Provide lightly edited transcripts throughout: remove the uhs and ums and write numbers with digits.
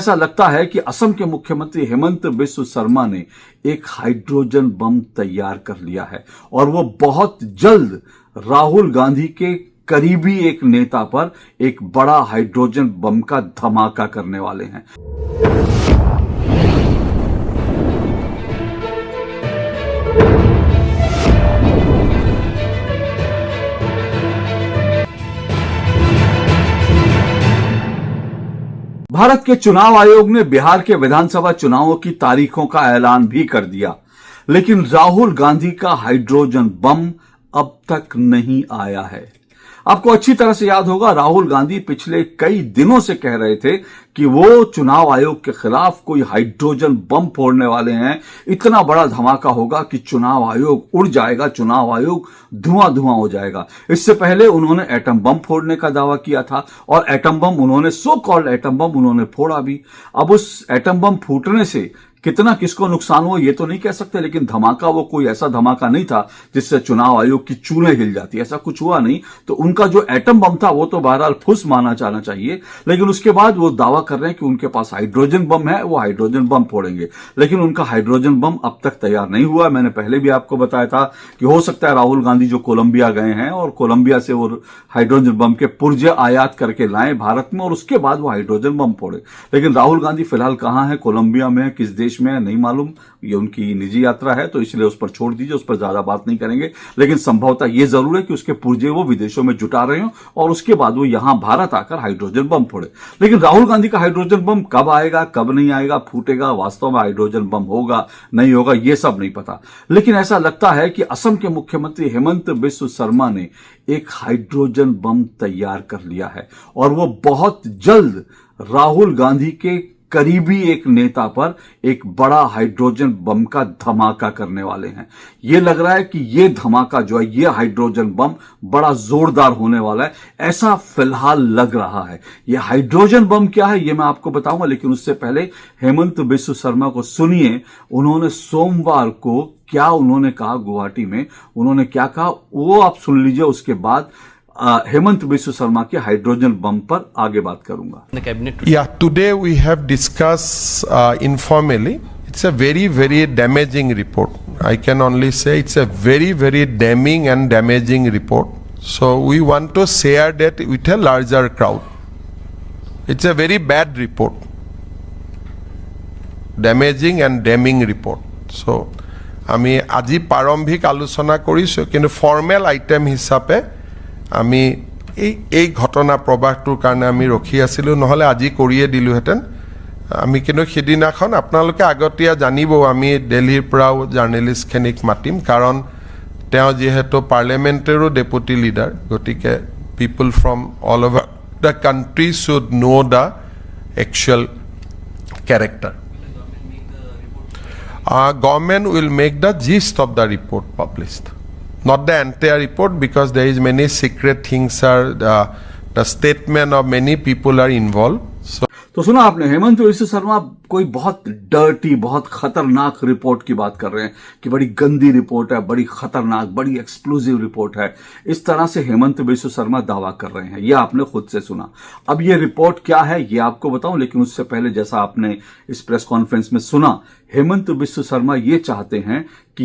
ऐसा लगता है कि असम के मुख्यमंत्री हेमंत बिस्व शर्मा ने एक हाइड्रोजन बम तैयार कर लिया है और वो बहुत जल्द राहुल गांधी के करीबी एक नेता पर एक बड़ा हाइड्रोजन बम का धमाका करने वाले हैं। भारत के चुनाव आयोग ने बिहार के विधानसभा चुनावों की तारीखों का ऐलान भी कर दिया, लेकिन राहुल गांधी का हाइड्रोजन बम अब तक नहीं आया है। आपको अच्छी तरह से याद होगा, राहुल गांधी पिछले कई दिनों से कह रहे थे कि वो चुनाव आयोग के खिलाफ कोई हाइड्रोजन बम फोड़ने वाले हैं। इतना बड़ा धमाका होगा कि चुनाव आयोग उड़ जाएगा, चुनाव आयोग धुआं धुआं हो जाएगा। इससे पहले उन्होंने एटम बम फोड़ने का दावा किया था और एटम बम उन्होंने सो कॉल्ड एटम बम उन्होंने फोड़ा भी। अब उस एटम बम फूटने से कितना किसको नुकसान हुआ ये तो नहीं कह सकते, लेकिन धमाका वो कोई ऐसा धमाका नहीं था जिससे चुनाव आयोग की चूल्हे हिल जाती, ऐसा कुछ हुआ नहीं। तो उनका जो एटम बम था वो तो बहरहाल फुस माना जाना चाहिए, लेकिन उसके बाद वो दावा कर रहे हैं कि उनके पास हाइड्रोजन बम है, वो हाइड्रोजन बम फोड़ेंगे। लेकिन उनका हाइड्रोजन बम अब तक तैयार नहीं हुआ। मैंने पहले भी आपको बताया था कि हो सकता है राहुल गांधी जो कोलंबिया गए हैं और कोलंबिया से वो हाइड्रोजन बम के पुर्जे आयात करके लाएं भारत में और उसके बाद वो हाइड्रोजन बम फोड़े। लेकिन राहुल गांधी फिलहाल कहां है, कोलंबिया में है, किस देश में है नहीं मालूम, ये उनकी निजी यात्रा है तो इसलिए उस पर छोड़ दीजिए, उस पर ज्यादा बात नहीं करेंगे। लेकिन संभवतः ये जरूर है कि उसके पुर्जे वो विदेशों में जुटा रहे हो और उसके बाद वो यहां भारत आकर हाइड्रोजन बम फोड़े। लेकिन राहुल गांधी का हाइड्रोजन बम कब आएगा, कब नहीं आएगा, फूटेगा, वास्तव में हाइड्रोजन बम होगा नहीं होगा ये सब नहीं पता। लेकिन ऐसा लगता है कि असम के मुख्यमंत्री हेमंत बिस्व शर्मा ने एक हाइड्रोजन बम तैयार कर लिया है और वो बहुत जल्द राहुल गांधी के करीबी एक नेता पर एक बड़ा हाइड्रोजन बम का धमाका करने वाले हैं। यह लग रहा है कि यह धमाका जो है, यह हाइड्रोजन बम बड़ा जोरदार होने वाला है, ऐसा फिलहाल लग रहा है। यह हाइड्रोजन बम क्या है यह मैं आपको बताऊंगा, लेकिन उससे पहले हेमंत बिस्व शर्मा को सुनिए। उन्होंने सोमवार को क्या उन्होंने कहा, गुवाहाटी में उन्होंने क्या कहा वो आप सुन लीजिए। उसके बाद हेमंत बिस्व शर्मा के हाइड्रोजन बम पर आगे बात करूंगा। Yeah, today we have discussed informally. It's a very damaging report. I can only say it's a very damning and damaging report. So we want to share that with a larger crowd. It's a very bad report, damaging and damning report. So আমি আজি প্ৰাৰম্ভিক আলোচনা কৰিছো, কিন্তু formal item হিচাপে আমি এই ঘটনা প্ৰবাহটোৰ কাৰণে আমি ৰখি আছিলোঁ, নহ'লে আজি কৰিয়ে দিলোহেঁতেন আমি। কিন্তু সেইদিনাখন আপোনালোকে আগতীয়া জানিব, আমি দিল্লীৰ পৰাও জাৰ্নেলিষ্টখিনিক মাতিম, কাৰণ তেওঁ যিহেতু পাৰ্লিয়ামেণ্টেৰো ডেপুটি লিডাৰ, গতিকে people from all over the country should know' the actual character. Government will make the gist of the report published, not the entire report, because there is many secret things are the statement of many people are involved. So तो सुना आपने, हेमंत बिस्व शर्मा कोई बहुत dirty, बहुत खतरनाक report की बात कर रहे हैं कि बड़ी गंदी रिपोर्ट है, बड़ी खतरनाक, बड़ी एक्सप्लोजिव रिपोर्ट है। इस तरह से हेमंत बिस्व शर्मा दावा कर रहे हैं, यह आपने खुद से सुना। अब यह रिपोर्ट क्या है ये आपको बताऊं, लेकिन उससे पहले जैसा आपने इस प्रेस कॉन्फ्रेंस में सुना, हेमंत बिस्व शर्मा ये चाहते हैं कि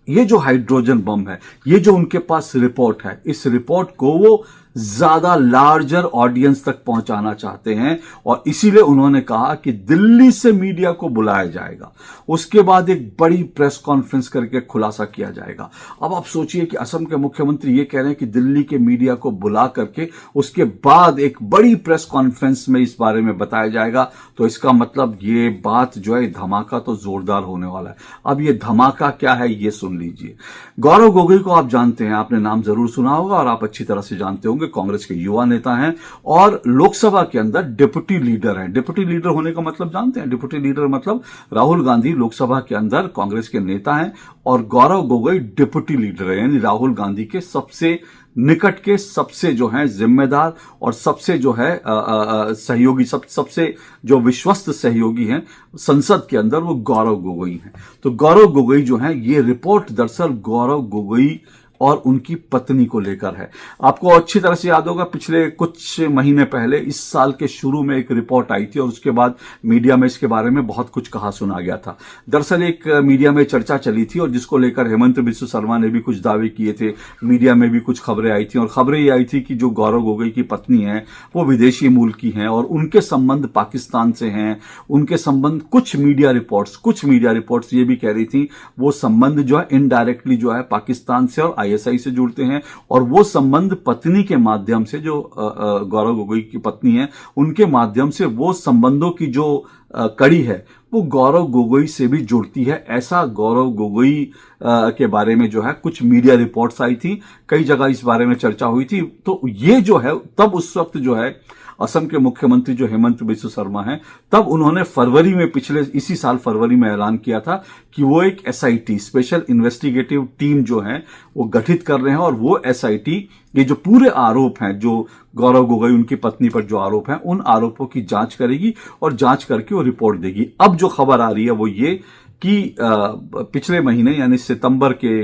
ये जो हाइड्रोजन बम है, ये जो उनके पास रिपोर्ट है, इस रिपोर्ट को वो ज्यादा लार्जर ऑडियंस तक पहुंचाना चाहते हैं और इसीलिए उन्होंने कहा कि दिल्ली से मीडिया को बुलाया जाएगा, उसके बाद एक बड़ी प्रेस कॉन्फ्रेंस करके खुलासा किया जाएगा। अब आप सोचिए कि असम के मुख्यमंत्री ये कह रहे हैं कि दिल्ली के मीडिया को बुला करके उसके बाद एक बड़ी प्रेस कॉन्फ्रेंस में इस बारे में बताया जाएगा। तो इसका मतलब ये बात जो है, धमाका तो जोरदार होने वाला है। अब ये धमाका क्या है ये सुन लीजिए। गौरव गोगोई को आप जानते हैं, आपने नाम जरूर सुना होगा और आप अच्छी तरह से जानते होंगे, कांग्रेस के युवा नेता हैं और लोकसभा के अंदर डिप्टी लीडर हैं। डिप्टी लीडर होने का मतलब जानते हैं, डिप्टी लीडर मतलब राहुल गांधी लोकसभा के अंदर कांग्रेस के नेता हैं और गौरव गोगोई डिप्टी लीडर है, यानी राहुल गांधी के सबसे निकट के, सबसे जो है जिम्मेदार और सबसे जो है सहयोगी, सबसे जो विश्वस्त सहयोगी हैं संसद के अंदर, वो गौरव गोगोई हैं। तो गौरव गोगोई जो है, ये रिपोर्ट दरअसल गौरव गोगोई और उनकी पत्नी को लेकर है। आपको अच्छी तरह से याद होगा, पिछले कुछ महीने पहले इस साल के शुरू में एक रिपोर्ट आई थी और उसके बाद मीडिया में इसके बारे में बहुत कुछ कहा सुना गया था। दरअसल एक मीडिया में चर्चा चली थी और जिसको लेकर हेमंत बिस्व शर्मा ने भी कुछ दावे किए थे, मीडिया में भी कुछ खबरें आई थी और खबरें ये आई थी कि जो गौरव गोगोई की पत्नी है वो विदेशी मूल की हैं और उनके संबंध पाकिस्तान से हैं। उनके संबंध कुछ मीडिया रिपोर्ट्स ये भी कह रही थी वो संबंध जो है इनडायरेक्टली जो है पाकिस्तान से और आईएसआई से जुड़ते हैं और वो संबंध पत्नी के माध्यम से, जो गौरव गोगोई की पत्नी है उनके माध्यम से वो संबंधों की जो कड़ी है वो गौरव गोगोई से भी जुड़ती है। ऐसा गौरव गोगोई के बारे में जो है कुछ मीडिया रिपोर्ट्स आई थी, कई जगह इस बारे में चर्चा हुई थी। तो ये जो है तब उस वक्त जो है असम के मुख्यमंत्री जो हेमंत बिस्व शर्मा हैं, तब उन्होंने फरवरी में, पिछले इसी साल फरवरी में ऐलान किया था कि वो एक एसआईटी, स्पेशल इन्वेस्टिगेटिव टीम जो है वो गठित कर रहे हैं और वो एसआईटी ये जो पूरे आरोप हैं, जो गौरव गोगोई उनकी पत्नी पर जो आरोप हैं, उन आरोपों की जांच करेगी और जांच करके वो रिपोर्ट देगी। अब जो खबर आ रही है वो ये कि पिछले महीने यानी सितंबर के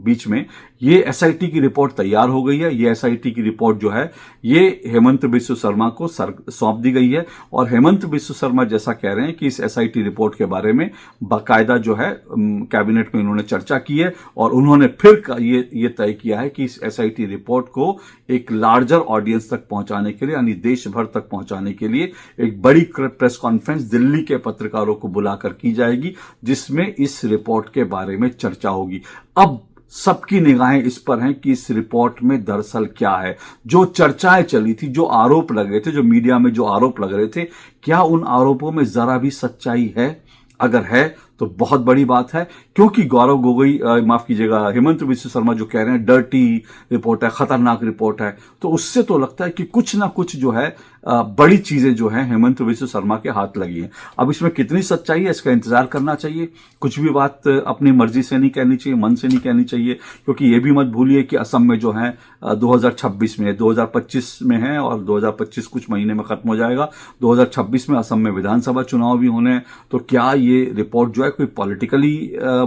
बीच में ये एसआईटी की रिपोर्ट तैयार हो गई है। ये एसआईटी की रिपोर्ट जो है ये हेमंत बिस्व शर्मा को सौंप दी गई है और हेमंत बिस्व शर्मा जैसा कह रहे हैं कि इस एसआईटी रिपोर्ट के बारे में बाकायदा जो है कैबिनेट में उन्होंने चर्चा की है और उन्होंने फिर ये तय किया है कि इस एसआईटी रिपोर्ट को एक लार्जर ऑडियंस तक पहुंचाने के लिए, यानी देश भर तक पहुंचाने के लिए एक बड़ी प्रेस कॉन्फ्रेंस दिल्ली के पत्रकारों को बुलाकर की जाएगी जिसमें इस रिपोर्ट के बारे में चर्चा होगी। अब सबकी निगाहें इस पर हैं कि इस रिपोर्ट में दरअसल क्या है। जो चर्चाएं चली थी, जो आरोप लग रहे थे, जो मीडिया में जो आरोप लग रहे थे, क्या उन आरोपों में जरा भी सच्चाई है? अगर है तो बहुत बड़ी बात है, क्योंकि गौरव गोगोई, माफ कीजिएगा, हेमंत बिस्व शर्मा जो कह रहे हैं डर्टी रिपोर्ट है, खतरनाक रिपोर्ट है, तो उससे तो लगता है कि कुछ ना कुछ जो है बड़ी चीजें जो है हेमंत बिस्व शर्मा के हाथ लगी हैं। अब इसमें कितनी सच्चाई है इसका इंतजार करना चाहिए। कुछ भी बात अपनी मर्जी से नहीं कहनी चाहिए, मन से नहीं कहनी चाहिए, क्योंकि ये भी मत भूलिए कि असम में जो है 2026 में, 2025 में है और 2025 कुछ महीने में खत्म हो जाएगा। 2026 में असम में विधानसभा चुनाव भी होने हैं। तो क्या ये रिपोर्ट जो है कोई पॉलिटिकली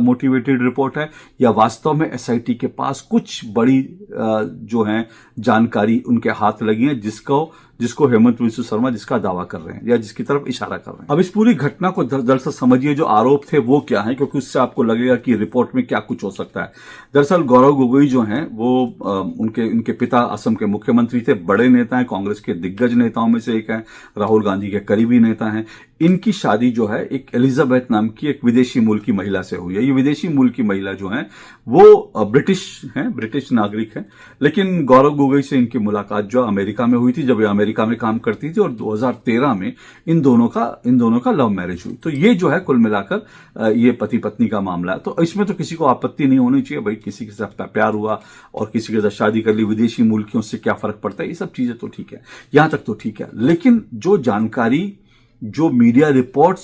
मोटिवेटेड रिपोर्ट है या वास्तव में एसआईटी के पास कुछ बड़ी जो है जानकारी उनके हाथ लगी है जिसको हेमंत बिस्व शर्मा जिसका दावा कर रहे हैं या जिसकी तरफ इशारा कर रहे हैं। अब इस पूरी घटना को दरअसल समझिए, जो आरोप थे वो क्या है, क्योंकि उससे आपको लगेगा कि रिपोर्ट में क्या कुछ हो सकता है। दरअसल गौरव गोगोई जो हैं वो उनके पिता असम के मुख्यमंत्री थे, बड़े नेता हैं, कांग्रेस के दिग्गज नेताओं में से एक हैं, राहुल गांधी के करीबी नेता हैं। इनकी शादी जो है एक एलिजाबेथ नाम की एक विदेशी मूल की महिला से हुई है। ये विदेशी मूल की महिला जो है वो ब्रिटिश नागरिक है, लेकिन गौरव गोगोई से इनकी मुलाकात जो अमेरिका में हुई थी, जब ये अमेरिका में काम करती थी, और 2013 में इन दोनों का लव मैरिज हुई। तो ये जो है कुल मिलाकर ये पति पत्नी का मामला है। तो इसमें तो किसी को आपत्ति नहीं होनी चाहिए, भाई किसी के साथ प्यार हुआ और किसी के साथ शादी कर ली, विदेशी मूल की, उससे क्या फर्क पड़ता है, ये सब चीजें तो ठीक है, यहां तक तो ठीक है। लेकिन जो जानकारी, जो मीडिया रिपोर्ट्स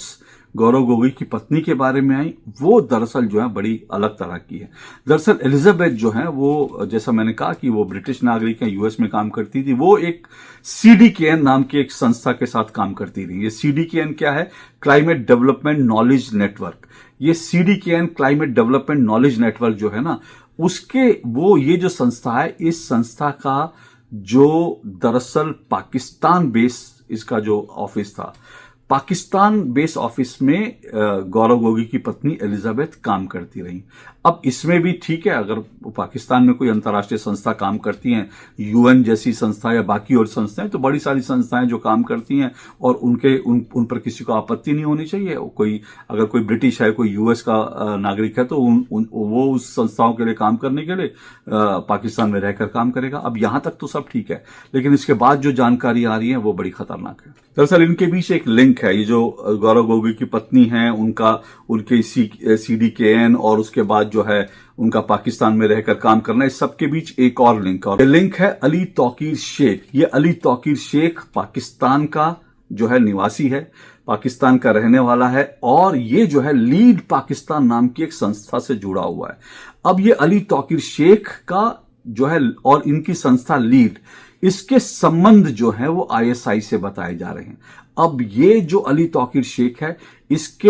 गौरव गोगोई की पत्नी के बारे में आई, वो दरअसल जो है बड़ी अलग तरह की है। दरअसल एलिजाबेथ जो है वो, जैसा मैंने कहा कि वो ब्रिटिश नागरिक है, यूएस में काम करती थी। वो एक CDKN नाम की एक संस्था के साथ काम करती थी। ये CDKN क्या है? Climate development knowledge network. ये CDKN climate development knowledge network जो है ना, उसके वो ये जो संस्था है, इस संस्था का जो दरअसल पाकिस्तान बेस इसका जो ऑफिस था, पाकिस्तान बेस ऑफिस में गौरव गोगोई की पत्नी एलिजाबेथ काम करती रही। अब इसमें भी ठीक है, अगर पाकिस्तान में कोई अंतर्राष्ट्रीय संस्था काम करती हैं, UN जैसी संस्था या बाकी और संस्थाएं, तो बड़ी सारी संस्थाएं जो काम करती हैं और उन पर किसी को आपत्ति नहीं होनी चाहिए। अगर कोई ब्रिटिश है, कोई US का नागरिक है, तो वो उस संस्थाओं के लिए काम करने के लिए पाकिस्तान में रहकर काम करेगा। अब यहां तक तो सब ठीक है, लेकिन इसके बाद जो जानकारी आ रही है वो बड़ी खतरनाक है। दरअसल इनके बीच एक लिंक है। ये जो गौरव गोगोई की पत्नी है, उनके CDKN और उसके बाद जो है उनका पाकिस्तान में रहकर काम करना, इस सब के बीच एक और लिंक है। लिंक है अली तौकीर शेख। ये अली तौकीर शेख पाकिस्तान का जो है निवासी है, पाकिस्तान का रहने वाला है, और ये जो है लीड पाकिस्तान नाम की एक संस्था से जुड़ा हुआ है। अब ये अली तौकीर शेख का जो है और इनकी संस्था लीड, इसके संबंध जो है वो ISI से बताए जा रहे हैं। अब ये जो अली तौकीर शेख है, इसके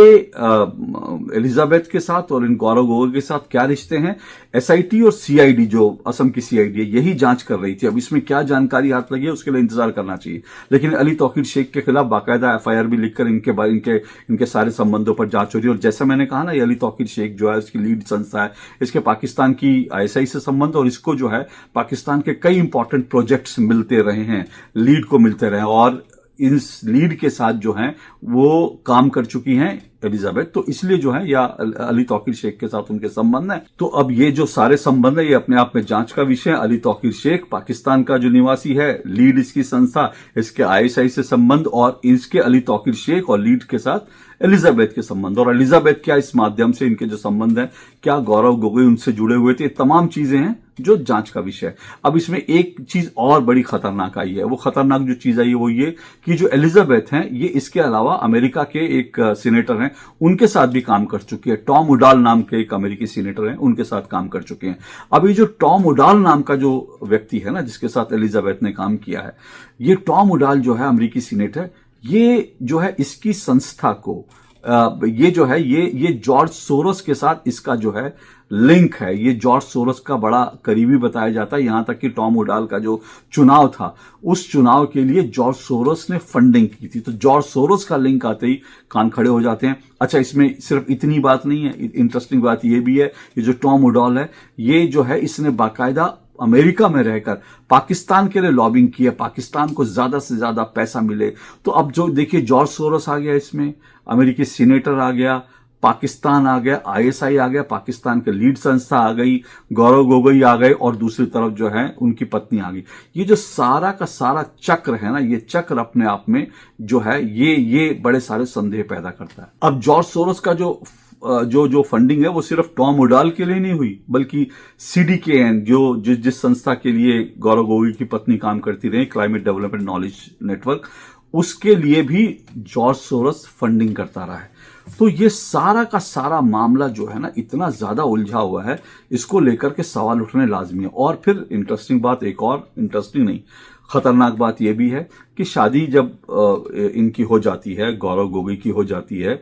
एलिजाबेथ के साथ और इन गौरव गोगोई के साथ क्या रिश्ते हैं, एसआईटी और सीआईडी, जो असम की सीआईडी है, यही जांच कर रही थी। अब इसमें क्या जानकारी हाथ लगी है उसके लिए इंतजार करना चाहिए। लेकिन अली तौकीर शेख के खिलाफ बाकायदा एफआईआर भी लिखकर इनके सारे संबंधों पर जांच हो रही है। और जैसा मैंने कहा ना, ये अली तौकीर शेख जो है, इसकी लीड संस्था है, इसके पाकिस्तान की आईएसआई से संबंध, और इसको जो है पाकिस्तान के कई इंपॉर्टेंट प्रोजेक्ट्स मिलते रहे हैं, लीड को मिलते रहे, और इस लीड के साथ जो हैं वो काम कर चुकी हैं एलिजाबेथ। तो इसलिए जो है, या अली तौकीर शेख के साथ उनके संबंध है। तो अब ये जो सारे संबंध है, ये अपने आप में जांच का विषय है। अली तौकीर शेख पाकिस्तान का जो निवासी है, लीड इसकी संस्था, इसके आईएसआई से संबंध, और इसके अली तौकीर शेख और लीड के साथ एलिजाबेथ के संबंध, और एलिजाबेथ क्या इस माध्यम से इनके जो संबंध है, क्या गौरव गोगोई उनसे जुड़े हुए थे, तमाम चीजें हैं जो जांच का विषय है। अब इसमें एक चीज और बड़ी खतरनाक आई है। वो खतरनाक जो चीज आई है वो ये कि जो एलिजाबेथ हैं, ये इसके अलावा अमेरिका के एक सीनेटर हैं, उनके साथ भी काम कर चुकी है। टॉम उडाल नाम के एक अमेरिकी सीनेटर हैं, उनके साथ काम कर चुके हैं। अब ये जो टॉम उडाल नाम का जो व्यक्ति है ना, जिसके साथ एलिजाबेथ ने काम किया है, ये टॉम उडाल जो है अमेरिकी सीनेटर, ये जो है इसकी संस्था को, ये जो है ये जॉर्ज सोरोस के साथ इसका जो है लिंक है। ये जॉर्ज सोरोस का बड़ा करीबी बताया जाता है। यहां तक कि टॉम उडाल का जो चुनाव था, उस चुनाव के लिए जॉर्ज सोरोस ने फंडिंग की थी। तो जॉर्ज सोरोस का लिंक आते ही कान खड़े हो जाते हैं। अच्छा, इसमें सिर्फ इतनी बात नहीं है, इंटरेस्टिंग बात यह भी है, ये जो टॉम उडाल है, ये जो है इसने बाकायदा अमेरिका में रहकर पाकिस्तान के लिए लॉबिंग की है, पाकिस्तान को ज्यादा से ज्यादा पैसा मिले। तो अब जो देखिए, जॉर्ज सोरोस आ गया इसमें, अमेरिकी सीनेटर आ गया, पाकिस्तान आ गया, आईएसआई आ गया, पाकिस्तान के लीड संस्था आ गई, गौरव गोगोई आ गए, और दूसरी तरफ जो है उनकी पत्नी आ गई। ये जो सारा का सारा चक्र है ना, ये चक्र अपने आप में जो है ये बड़े सारे संदेह पैदा करता है। अब जॉर्ज सोरोस का जो फंडिंग है, वो सिर्फ टॉम उडाल के लिए नहीं हुई, बल्कि CDKN, जिस संस्था के लिए गौरव गोगोई की पत्नी काम करती रही, क्लाइमेट डेवलपमेंट नॉलेज नेटवर्क, उसके लिए भी जॉर्ज सोरोस फंडिंग करता रहा है। तो ये सारा का सारा मामला जो है ना, इतना ज्यादा उलझा हुआ है, इसको लेकर के सवाल उठने लाजमी है। और फिर इंटरेस्टिंग बात, एक और इंटरेस्टिंग नहीं, खतरनाक बात यह भी है कि शादी जब इनकी हो जाती है, गौरव गोगोई की हो जाती है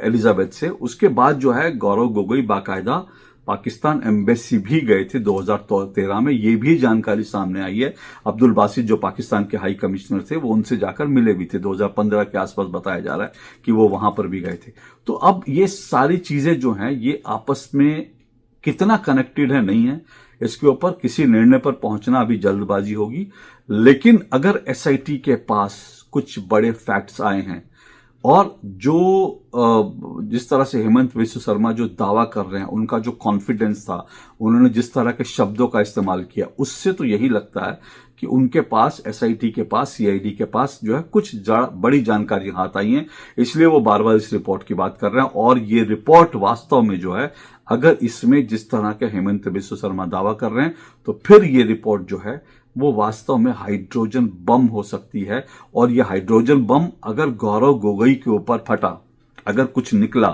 एलिजाबेथ से, उसके बाद जो है गौरव गोगोई बाकायदा पाकिस्तान एम्बेसी भी गए थे 2013 में। ये भी जानकारी सामने आई है। अब्दुल बासित जो पाकिस्तान के हाई कमिश्नर थे, वो उनसे जाकर मिले भी थे। 2015 के आसपास बताया जा रहा है कि वो वहां पर भी गए थे। तो अब ये सारी चीजें जो हैं, ये आपस में कितना कनेक्टेड है, नहीं है, इसके ऊपर किसी निर्णय पर पहुंचना अभी जल्दबाजी होगी। लेकिन अगर एसआईटी के पास कुछ बड़े फैक्ट्स आए हैं, और जिस तरह से हेमंत बिस्व शर्मा जो दावा कर रहे हैं, उनका जो कॉन्फिडेंस था, उन्होंने जिस तरह के शब्दों का इस्तेमाल किया, उससे तो यही लगता है कि उनके पास, एसआईटी के पास, सीआईडी के पास जो है कुछ बड़ी जानकारी हाथ आई है। इसलिए वो बार बार इस रिपोर्ट की बात कर रहे हैं। और ये रिपोर्ट वास्तव में जो है, अगर इसमें जिस तरह के हेमंत बिस्व शर्मा दावा कर रहे हैं, तो फिर ये रिपोर्ट जो है वो वास्तव में हाइड्रोजन बम हो सकती है। और यह हाइड्रोजन बम अगर गौरव गोगोई के ऊपर फटा, अगर कुछ निकला,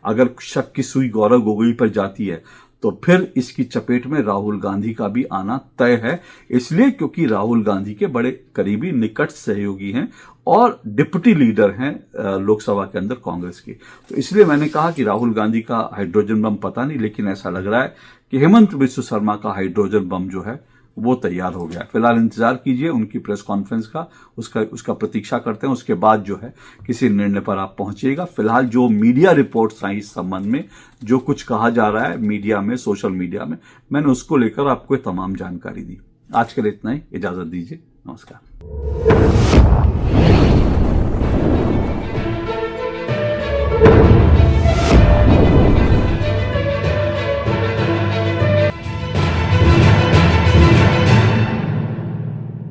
अगर शक की सुई गौरव गोगोई पर जाती है, तो फिर इसकी चपेट में राहुल गांधी का भी आना तय है। इसलिए क्योंकि राहुल गांधी के बड़े करीबी निकट सहयोगी हैं और डिप्टी लीडर हैं लोकसभा के अंदर कांग्रेस की। तो इसलिए मैंने कहा कि राहुल गांधी का हाइड्रोजन बम पता नहीं, लेकिन ऐसा लग रहा है कि हेमंत बिस्व शर्मा का हाइड्रोजन बम जो है वो तैयार हो गया। फिलहाल इंतजार कीजिए उनकी प्रेस कॉन्फ्रेंस का, उसका प्रतीक्षा करते हैं। उसके बाद जो है किसी निर्णय पर आप पहुंचिएगा। फिलहाल जो मीडिया रिपोर्ट्स आई इस संबंध में, जो कुछ कहा जा रहा है मीडिया में, सोशल मीडिया में, मैंने उसको लेकर आपको तमाम जानकारी दी। आज के लिए इतना ही, इजाजत दीजिए, नमस्कार।